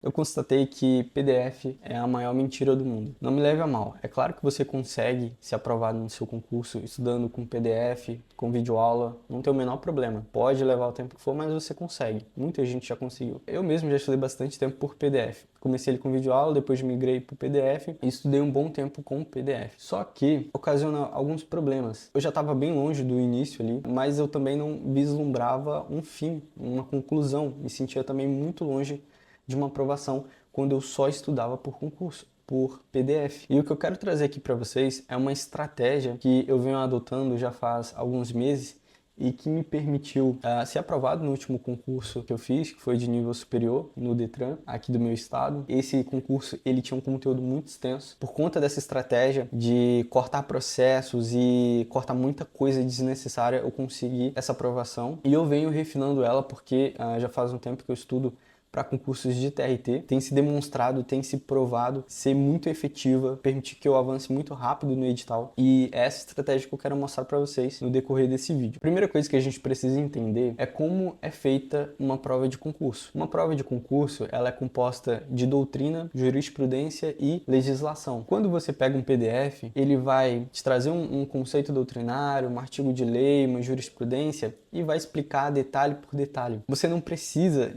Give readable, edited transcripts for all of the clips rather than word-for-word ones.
Eu constatei que PDF é a maior mentira do mundo. Não me leve a mal. É claro que você consegue ser aprovado no seu concurso estudando com PDF, com videoaula, não tem o menor problema. Pode levar o tempo que for, mas você consegue. Muita gente já conseguiu. Eu mesmo já estudei bastante tempo por PDF. Comecei ele com videoaula, depois migrei para o PDF e estudei um bom tempo com o PDF. Só que ocasiona alguns problemas. Eu já estava bem longe do início ali, mas eu também não vislumbrava um fim, uma conclusão. Me sentia também muito longe de uma aprovação quando eu só estudava por concurso, por PDF. E o que eu quero trazer aqui para vocês é uma estratégia que eu venho adotando já faz alguns meses e que me permitiu ser aprovado no último concurso que eu fiz, que foi de nível superior no Detran, aqui do meu estado. Esse concurso, ele tinha um conteúdo muito extenso. Por conta dessa estratégia de cortar processos e cortar muita coisa desnecessária, eu consegui essa aprovação. E eu venho refinando ela porque já faz um tempo que eu estudo para concursos de TRT, tem se demonstrado, tem se provado ser muito efetiva, permitir que eu avance muito rápido no edital, e é essa estratégia que eu quero mostrar para vocês no decorrer desse vídeo. A primeira coisa que a gente precisa entender é como é feita uma prova de concurso. Uma prova de concurso, ela é composta de doutrina, jurisprudência e legislação. Quando você pega um PDF, ele vai te trazer um conceito doutrinário, um artigo de lei, uma jurisprudência, e vai explicar detalhe por detalhe. Você não precisa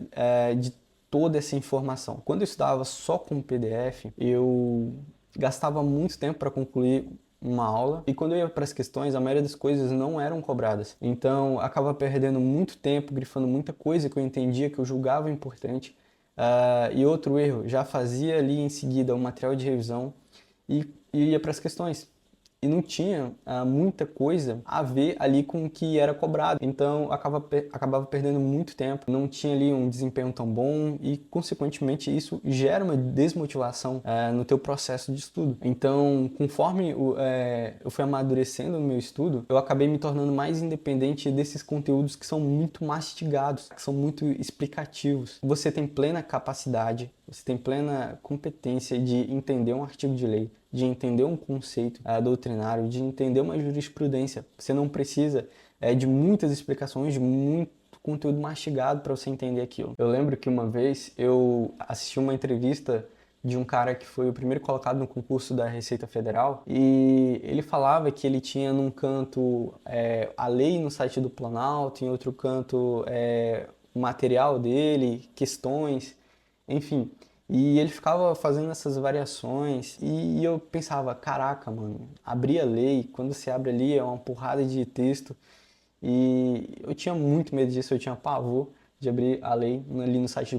de toda essa informação. Quando eu estudava só com PDF, eu gastava muito tempo para concluir uma aula, e quando eu ia para as questões, a maioria das coisas não eram cobradas. Então, acaba perdendo muito tempo, grifando muita coisa que eu entendia, que eu julgava importante. E outro erro, já fazia ali em seguida o material de revisão e ia para as questões. E não tinha muita coisa a ver ali com o que era cobrado. Então acabava perdendo muito tempo, não tinha ali um desempenho tão bom e, consequentemente, isso gera uma desmotivação no teu processo de estudo. Então, conforme eu fui amadurecendo no meu estudo, eu acabei me tornando mais independente desses conteúdos que são muito mastigados, que são muito explicativos. Você tem plena capacidade, você tem plena competência de entender um artigo de lei, de entender um conceito doutrinário, de entender uma jurisprudência. Você não precisa de muitas explicações, de muito conteúdo mastigado para você entender aquilo. Eu lembro que uma vez eu assisti uma entrevista de um cara que foi o primeiro colocado no concurso da Receita Federal, e ele falava que ele tinha num canto a lei no site do Planalto, em outro canto o material dele, questões, enfim. E ele ficava fazendo essas variações e eu pensava, caraca, mano, abrir a lei, quando você abre ali é uma porrada de texto, e eu tinha muito medo disso, eu tinha pavor de abrir a lei ali no site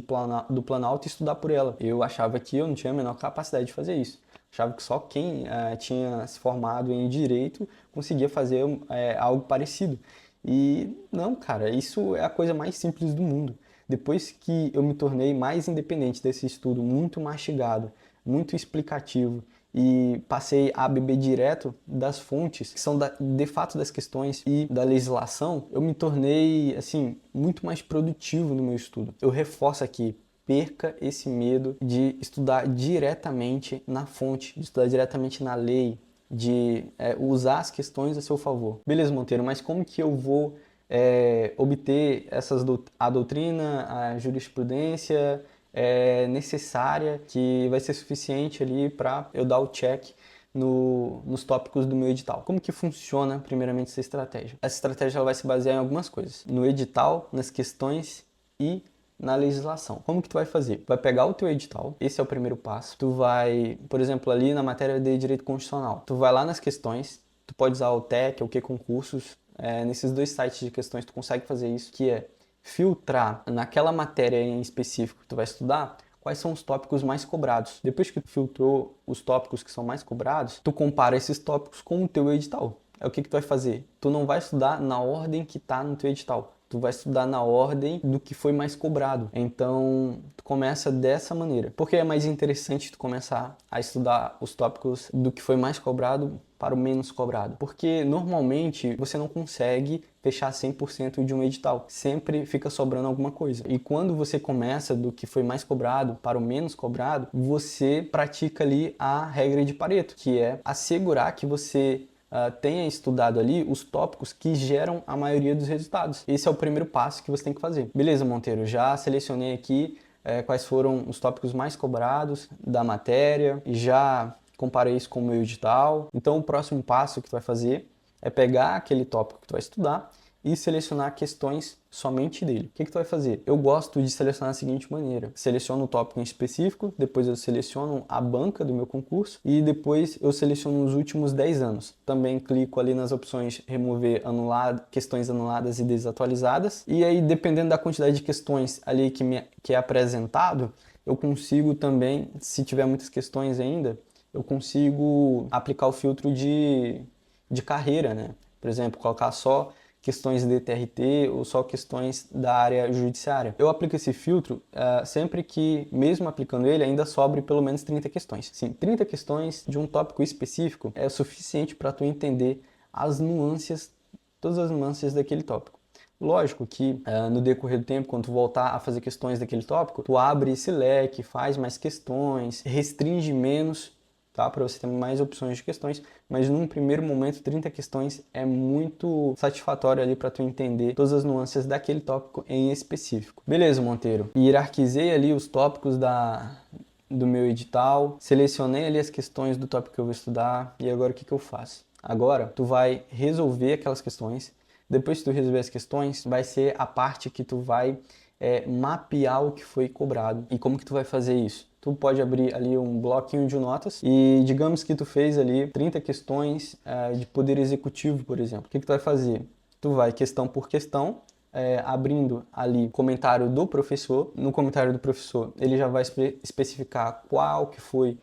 do Planalto e estudar por ela. Eu achava que eu não tinha a menor capacidade de fazer isso. Achava que só quem tinha se formado em direito conseguia fazer algo parecido. E não, cara, isso é a coisa mais simples do mundo. Depois que eu me tornei mais independente desse estudo, muito mastigado, muito explicativo, e passei a beber direto das fontes, que são de fato das questões e da legislação, eu me tornei, assim, muito mais produtivo no meu estudo. Eu reforço aqui, perca esse medo de estudar diretamente na fonte, de estudar diretamente na lei, de usar as questões a seu favor. Beleza, Monteiro, mas como que eu vou obter a doutrina, a jurisprudência necessária, que vai ser suficiente ali para eu dar o check nos tópicos do meu edital? Como que funciona, primeiramente, essa estratégia? Essa estratégia ela vai se basear em algumas coisas: no edital, nas questões e na legislação. Como que tu vai fazer? Tu vai pegar o teu edital, esse é o primeiro passo. Tu vai, por exemplo, ali na matéria de direito constitucional, tu vai lá nas questões, tu pode usar o TEC, o QConcursos, nesses dois sites de questões tu consegue fazer isso, que é filtrar naquela matéria em específico que tu vai estudar, quais são os tópicos mais cobrados. Depois que tu filtrou os tópicos que são mais cobrados, tu compara esses tópicos com o teu edital. É o que tu vai fazer? Tu não vai estudar na ordem que está no teu edital. Tu vai estudar na ordem do que foi mais cobrado. Então, tu começa dessa maneira. Porque é mais interessante tu começar a estudar os tópicos do que foi mais cobrado para o menos cobrado. Porque normalmente você não consegue fechar 100% de um edital. Sempre fica sobrando alguma coisa. E quando você começa do que foi mais cobrado para o menos cobrado, você pratica ali a regra de Pareto, que é assegurar que você tenha estudado ali os tópicos que geram a maioria dos resultados. Esse é o primeiro passo que você tem que fazer. Beleza, Monteiro, já selecionei aqui quais foram os tópicos mais cobrados da matéria, e já comparei isso com o meu edital. Então o próximo passo que tu vai fazer é pegar aquele tópico que tu vai estudar e selecionar questões somente dele. O que tu vai fazer? Eu gosto de selecionar da seguinte maneira: seleciono o tópico em específico, depois eu seleciono a banca do meu concurso e depois eu seleciono os últimos 10 anos. Também clico ali nas opções remover questões anuladas e desatualizadas, e aí dependendo da quantidade de questões ali que é apresentado, eu consigo também, se tiver muitas questões ainda, eu consigo aplicar o filtro de carreira, né? Por exemplo, colocar só questões de TRT ou só questões da área judiciária. Eu aplico esse filtro sempre que, mesmo aplicando ele, ainda sobre pelo menos 30 questões. Sim, 30 questões de um tópico específico é o suficiente para tu entender as nuances, todas as nuances daquele tópico. Lógico que no decorrer do tempo, quando tu voltar a fazer questões daquele tópico, tu abre esse leque, faz mais questões, restringe menos, tá? Para você ter mais opções de questões, mas num primeiro momento 30 questões é muito satisfatório ali para tu entender todas as nuances daquele tópico em específico. Beleza, Monteiro? Hierarquizei ali os tópicos do meu edital, selecionei ali as questões do tópico que eu vou estudar, e agora o que eu faço? Agora tu vai resolver aquelas questões. Depois que tu resolver as questões, vai ser a parte que tu vai mapear o que foi cobrado. E como que tu vai fazer isso? Tu pode abrir ali um bloquinho de notas e digamos que tu fez ali 30 questões de poder executivo, por exemplo. O que tu vai fazer? Tu vai questão por questão, abrindo ali o comentário do professor. No comentário do professor, ele já vai especificar qual que foi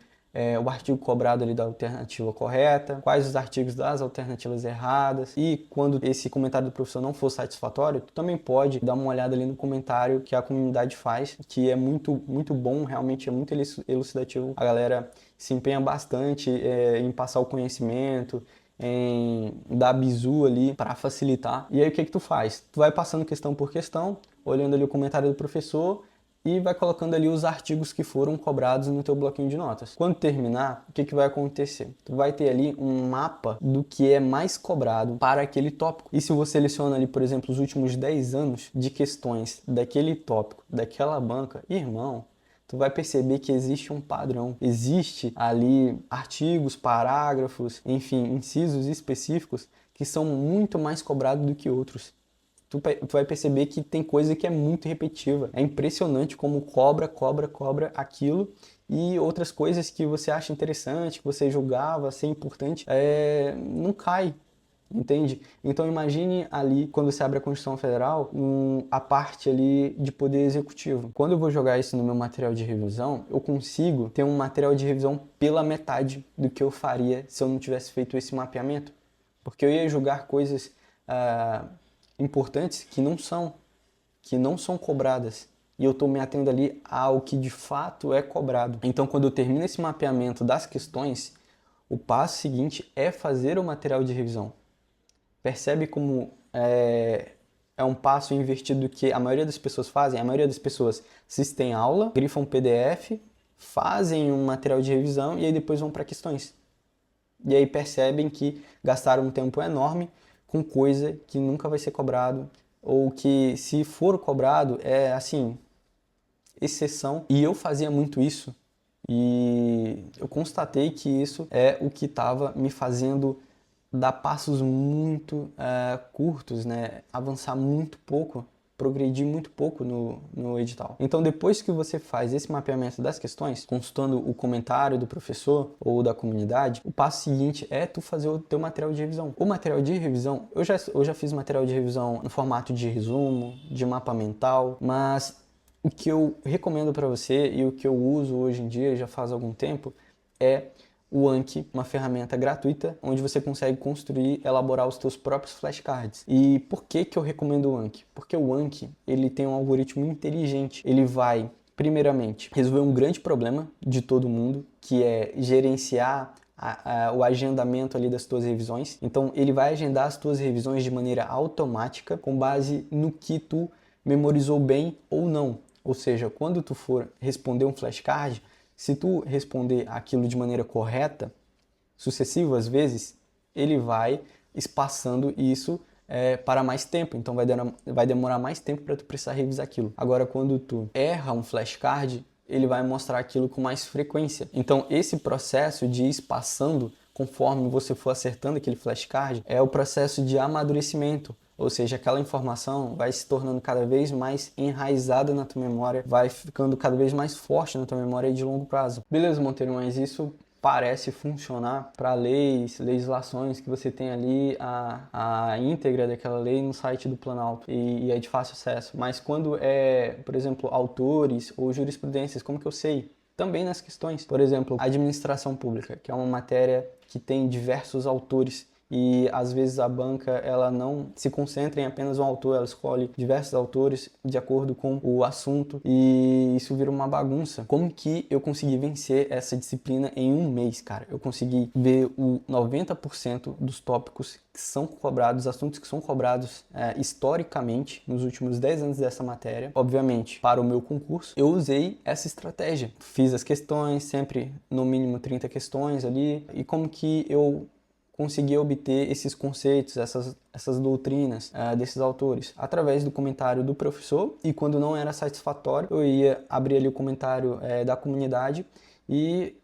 o artigo cobrado ali da alternativa correta, quais os artigos das alternativas erradas, e quando esse comentário do professor não for satisfatório, tu também pode dar uma olhada ali no comentário que a comunidade faz, que é muito, muito bom, realmente é muito elucidativo. A galera se empenha bastante em passar o conhecimento, em dar bizu ali para facilitar. E aí o que tu faz? Tu vai passando questão por questão, olhando ali o comentário do professor, e vai colocando ali os artigos que foram cobrados no teu bloquinho de notas. Quando terminar, o que vai acontecer? Tu vai ter ali um mapa do que é mais cobrado para aquele tópico. E se você seleciona ali, por exemplo, os últimos 10 anos de questões daquele tópico, daquela banca, irmão, tu vai perceber que existe um padrão. Existe ali artigos, parágrafos, enfim, incisos específicos que são muito mais cobrados do que outros. Tu vai perceber que tem coisa que é muito repetitiva. É impressionante como cobra aquilo, e outras coisas que você acha interessante, que você julgava ser importante, não cai, entende? Então imagine ali, quando você abre a Constituição Federal, a parte ali de poder executivo. Quando eu vou jogar isso no meu material de revisão, eu consigo ter um material de revisão pela metade do que eu faria se eu não tivesse feito esse mapeamento. Porque eu ia julgar coisas importantes que não são cobradas, e eu estou me atendo ali ao que de fato é cobrado. Então, quando eu termino esse mapeamento das questões, o passo seguinte é fazer o material de revisão. Percebe como é um passo invertido do que a maioria das pessoas fazem? A maioria das pessoas assistem aula, grifam PDF, fazem um material de revisão e aí depois vão para questões. E aí percebem que gastaram um tempo enorme com coisa que nunca vai ser cobrado, ou que, se for cobrado, é assim, exceção. E eu fazia muito isso, e eu constatei que isso é o que estava me fazendo dar passos muito curtos, né? Avançar muito pouco, progredir muito pouco no edital. Então, depois que você faz esse mapeamento das questões, consultando o comentário do professor ou da comunidade, o passo seguinte é tu fazer o teu material de revisão. O material de revisão, eu já fiz material de revisão no formato de resumo, de mapa mental, mas o que eu recomendo para você e o que eu uso hoje em dia, já faz algum tempo, é o Anki, uma ferramenta gratuita, onde você consegue construir, elaborar os seus próprios flashcards. E por que eu recomendo o Anki? Porque o Anki, ele tem um algoritmo inteligente. Ele vai, primeiramente, resolver um grande problema de todo mundo, que é gerenciar o agendamento ali das tuas revisões. Então, ele vai agendar as tuas revisões de maneira automática, com base no que tu memorizou bem ou não. Ou seja, quando tu for responder um flashcard, se tu responder aquilo de maneira correta, sucessivas vezes, ele vai espaçando isso para mais tempo, então vai demorar mais tempo para tu precisar revisar aquilo. Agora, quando tu erra um flashcard, ele vai mostrar aquilo com mais frequência. Então, esse processo de ir passando conforme você for acertando aquele flashcard é o processo de amadurecimento. Ou seja, aquela informação vai se tornando cada vez mais enraizada na tua memória, vai ficando cada vez mais forte na tua memória de longo prazo. Beleza, Monteiro, mas isso parece funcionar para leis, legislações que você tem ali a íntegra daquela lei no site do Planalto e é de fácil acesso. Mas quando é, por exemplo, autores ou jurisprudências, como que eu sei? Também nas questões, por exemplo, administração pública, que é uma matéria que tem diversos autores e às vezes a banca ela não se concentra em apenas um autor, ela escolhe diversos autores de acordo com o assunto e isso vira uma bagunça. Como que eu consegui vencer essa disciplina em um mês, cara? Eu consegui ver o 90% dos tópicos que são cobrados, assuntos que são cobrados historicamente nos últimos 10 anos dessa matéria. Obviamente, para o meu concurso, eu usei essa estratégia. Fiz as questões, sempre no mínimo 30 questões ali, e como que eu consegui obter esses conceitos, essas doutrinas desses autores através do comentário do professor, e quando não era satisfatório eu ia abrir ali o comentário da comunidade e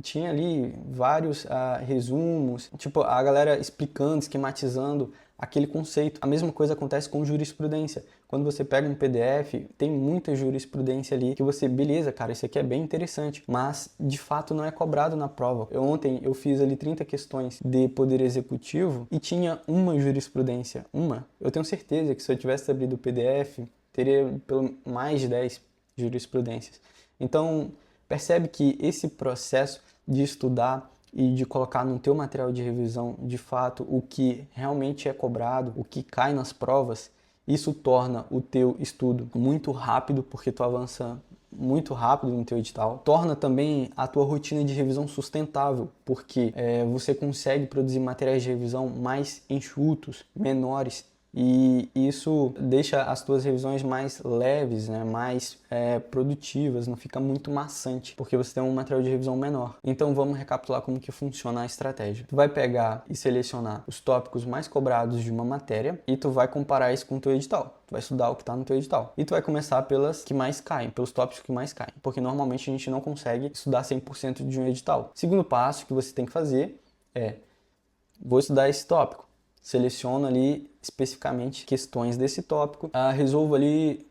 tinha ali vários resumos, tipo a galera explicando, esquematizando aquele conceito. A mesma coisa acontece com jurisprudência. Quando você pega um PDF, tem muita jurisprudência ali que você, beleza, cara, isso aqui é bem interessante, mas de fato não é cobrado na prova. Ontem eu fiz ali 30 questões de poder executivo e tinha uma jurisprudência, uma. Eu tenho certeza que se eu tivesse abrido o PDF, teria pelo mais de 10 jurisprudências. Então, percebe que esse processo de estudar e de colocar no teu material de revisão, de fato, o que realmente é cobrado, o que cai nas provas, isso torna o teu estudo muito rápido, porque tu avança muito rápido no teu edital. Torna também a tua rotina de revisão sustentável, porque você consegue produzir materiais de revisão mais enxutos, menores, e isso deixa as tuas revisões mais leves, né? Mais produtivas, não fica muito maçante, porque você tem um material de revisão menor. Então vamos recapitular como que funciona a estratégia. Tu vai pegar e selecionar os tópicos mais cobrados de uma matéria e tu vai comparar isso com o teu edital. Tu vai estudar o que está no teu edital. E tu vai começar pelas que mais caem, pelos tópicos que mais caem, porque normalmente a gente não consegue estudar 100% de um edital. Segundo passo que você tem que fazer é: vou estudar esse tópico. Seleciono ali especificamente questões desse tópico, resolvo ali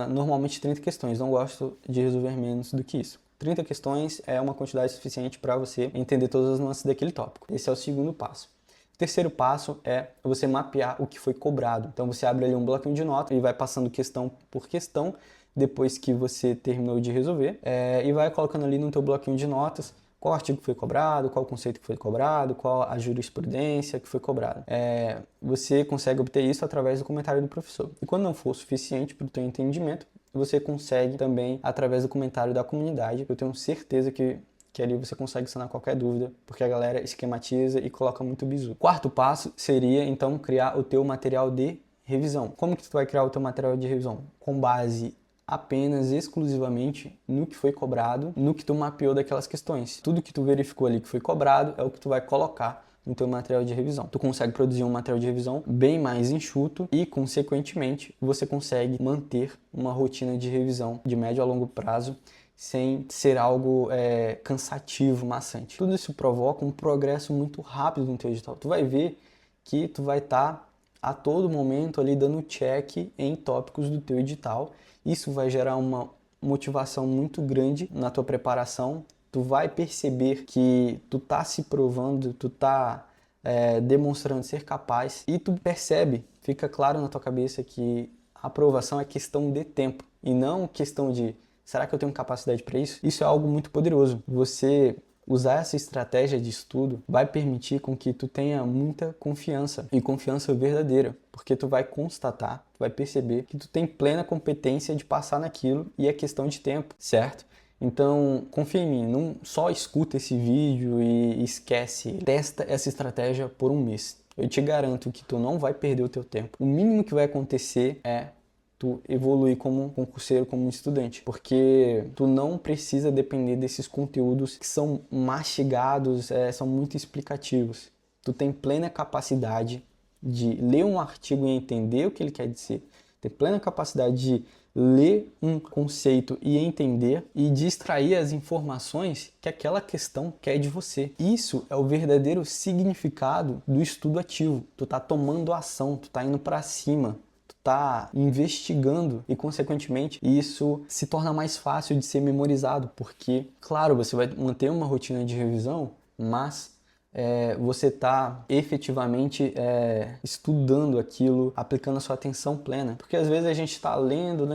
normalmente 30 questões, não gosto de resolver menos do que isso. 30 questões é uma quantidade suficiente para você entender todas as nuances daquele tópico. Esse é o segundo passo. O terceiro passo é você mapear o que foi cobrado. Então você abre ali um bloquinho de notas e vai passando questão por questão, depois que você terminou de resolver, e vai colocando ali no teu bloquinho de notas qual artigo foi cobrado, qual conceito que foi cobrado, qual a jurisprudência que foi cobrada. Você consegue obter isso através do comentário do professor. E quando não for suficiente para o teu entendimento, você consegue também através do comentário da comunidade. Eu tenho certeza que ali você consegue sanar qualquer dúvida, porque a galera esquematiza e coloca muito bizu. Quarto passo seria, então, criar o teu material de revisão. Como que tu vai criar o teu material de revisão? Com base apenas, exclusivamente, no que foi cobrado, no que tu mapeou daquelas questões. Tudo que tu verificou ali que foi cobrado é o que tu vai colocar no teu material de revisão. Tu consegue produzir um material de revisão bem mais enxuto e, consequentemente, você consegue manter uma rotina de revisão de médio a longo prazo sem ser algo cansativo, maçante. Tudo isso provoca um progresso muito rápido no teu edital. Tu vai ver que tu vai estar a todo momento ali dando check em tópicos do teu edital. Isso vai gerar uma motivação muito grande na tua preparação. Tu vai perceber que tu tá se provando, tu tá demonstrando ser capaz, e tu percebe, fica claro na tua cabeça que a aprovação é questão de tempo e não questão de será que eu tenho capacidade para isso? Isso é algo muito poderoso. Você usar essa estratégia de estudo vai permitir com que tu tenha muita confiança, e confiança verdadeira, porque tu vai constatar, tu vai perceber que tu tem plena competência de passar naquilo e é questão de tempo, certo? Então, confia em mim, não só escuta esse vídeo e esquece, testa essa estratégia por um mês. Eu te garanto que tu não vai perder o teu tempo. O mínimo que vai acontecer é tu evoluir como concurseiro, como estudante, porque tu não precisa depender desses conteúdos que são mastigados, são muito explicativos. Tu tem plena capacidade de ler um artigo e entender o que ele quer dizer, ter plena capacidade de ler um conceito e entender e de extrair as informações que aquela questão quer de você. Isso é o verdadeiro significado do estudo ativo. Tu tá tomando ação, tu tá indo para cima, tu tá investigando e, consequentemente, isso se torna mais fácil de ser memorizado, porque, claro, você vai manter uma rotina de revisão, mas você está efetivamente estudando aquilo, aplicando a sua atenção plena. Porque às vezes a gente está lendo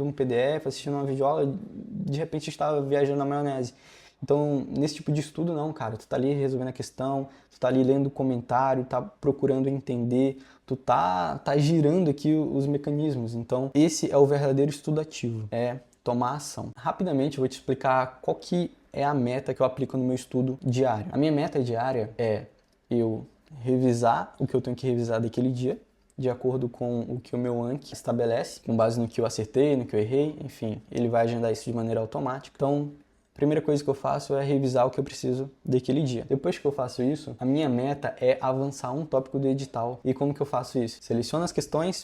um PDF, assistindo uma videoaula, de repente está viajando na maionese. Então, nesse tipo de estudo não, cara, tu tá ali resolvendo a questão, tu tá ali lendo o comentário, tá procurando entender, tu tá girando aqui os mecanismos. Então, esse é o verdadeiro estudo ativo, é tomar ação. Rapidamente eu vou te explicar qual que é a meta que eu aplico no meu estudo diário. A minha meta diária é eu revisar o que eu tenho que revisar daquele dia, de acordo com o que o meu Anki estabelece, com base no que eu acertei, no que eu errei, enfim, ele vai agendar isso de maneira automática. Então, a primeira coisa que eu faço é revisar o que eu preciso daquele dia. Depois que eu faço isso, a minha meta é avançar um tópico do edital. E como que eu faço isso? Seleciono as questões,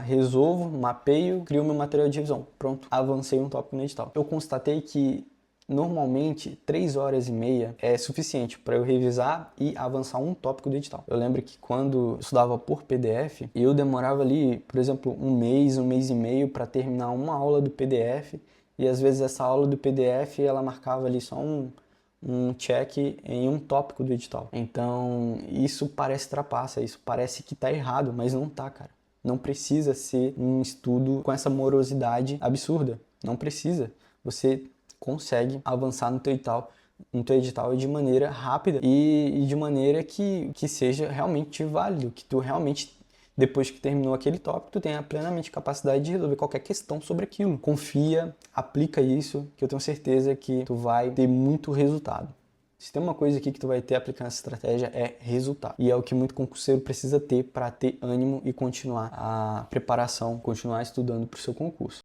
resolvo, mapeio, crio meu material de revisão. Pronto, avancei um tópico no edital. Eu constatei que normalmente 3 horas e meia é suficiente para eu revisar e avançar um tópico do edital. Eu lembro que quando eu estudava por PDF, eu demorava ali, por exemplo, um mês e meio para terminar uma aula do PDF, e às vezes essa aula do PDF ela marcava ali só um check em um tópico do edital. Então isso parece trapaça, isso parece que tá errado, mas não tá, cara. Não precisa ser um estudo com essa morosidade absurda. Não precisa. Você consegue avançar no teu edital de maneira rápida e de maneira que seja realmente válido, que tu realmente, depois que terminou aquele tópico, tu tenha plenamente capacidade de resolver qualquer questão sobre aquilo. Confia, aplica isso, que eu tenho certeza que tu vai ter muito resultado. Se tem uma coisa aqui que tu vai ter aplicando essa estratégia é resultado. E é o que muito concurseiro precisa ter para ter ânimo e continuar a preparação, continuar estudando para o seu concurso.